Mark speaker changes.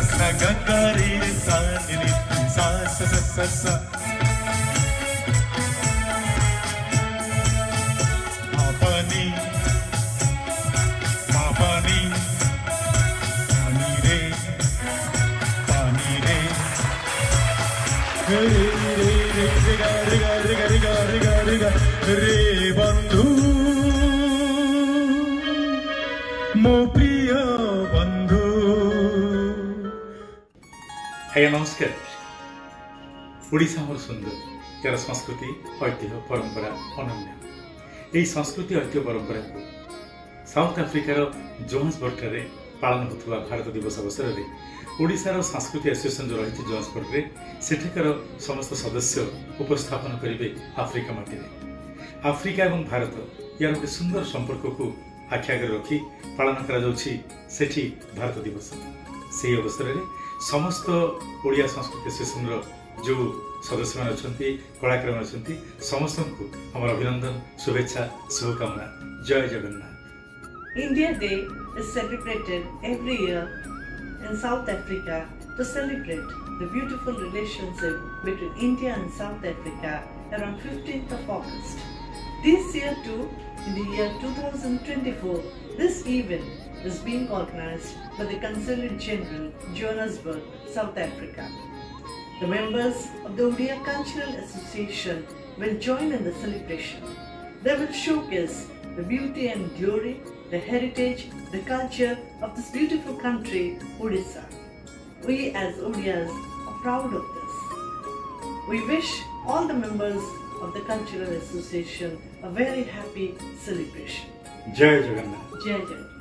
Speaker 1: sa ga ga re sa ni ni sa sa sa sa sa pa pa ni re re re re ga re ga re ga re ga re ga re ga re bandhu mo priya bandhu
Speaker 2: ଆଜ୍ଞା ନମସ୍କାର। ଓଡ଼ିଶା ଆମର ସୁନ୍ଦର, ଏହାର ସଂସ୍କୃତି ଐତିହ୍ୟ ପରମ୍ପରା ଅନନ୍ୟ। ଏହି ସଂସ୍କୃତି ଐତିହ୍ୟ ପରମ୍ପରାକୁ ସାଉଥ ଆଫ୍ରିକାର ଜୋହାନ୍ସବର୍ଗଠାରେ ପାଳନ ହେଉଥିବା ଭାରତ ଦିବସ ଅବସରରେ ଓଡ଼ିଶାର ସାଂସ୍କୃତିକ ଆସୋସିଏସନ୍ ଯେଉଁ ରହିଛି ଜୋହାନ୍ସବର୍ଗରେ ସେଠାକାର ସମସ୍ତ ସଦସ୍ୟ ଉପସ୍ଥାପନ କରିବେ ଆଫ୍ରିକା ମାଟିରେ। ଆଫ୍ରିକା ଏବଂ ଭାରତ ଏହାର ଗୋଟେ ସୁନ୍ଦର ସମ୍ପର୍କକୁ ଆଖି ଆଗରେ ରଖି ପାଳନ କରାଯାଉଛି ସେଠି ଭାରତ ଦିବସ। ସେହି ଅବସରରେ ସମସ୍ତ ଓଡ଼ିଆ ସଂସ୍କୃତି ଆସୋସିଏସନ୍ର ଯେଉଁ ସଦସ୍ୟମାନେ ଅଛନ୍ତି, କଳାକାରମାନେ ଅଛନ୍ତି, ସମସ୍ତଙ୍କୁ ଆମର ଅଭିନନ୍ଦନ, ଶୁଭେଚ୍ଛା, ଶୁଭକାମନା। ଜୟ Jagannath.
Speaker 3: India Day is celebrated every year in South Africa to celebrate the beautiful relationship between India and South Africa around 15th of August. This year too, in the year 2024, this event is being organized by the Consulate General, Johannesburg, South Africa. The members of the Odia Cultural Association will join in the celebration. They will showcase the beauty and glory, the heritage, the culture of this beautiful country, Odisha. We as Odias are proud of this. We wish all the members of the Cultural Association a very happy celebration.
Speaker 2: Jai Jagannath.
Speaker 3: Jai Jagannath.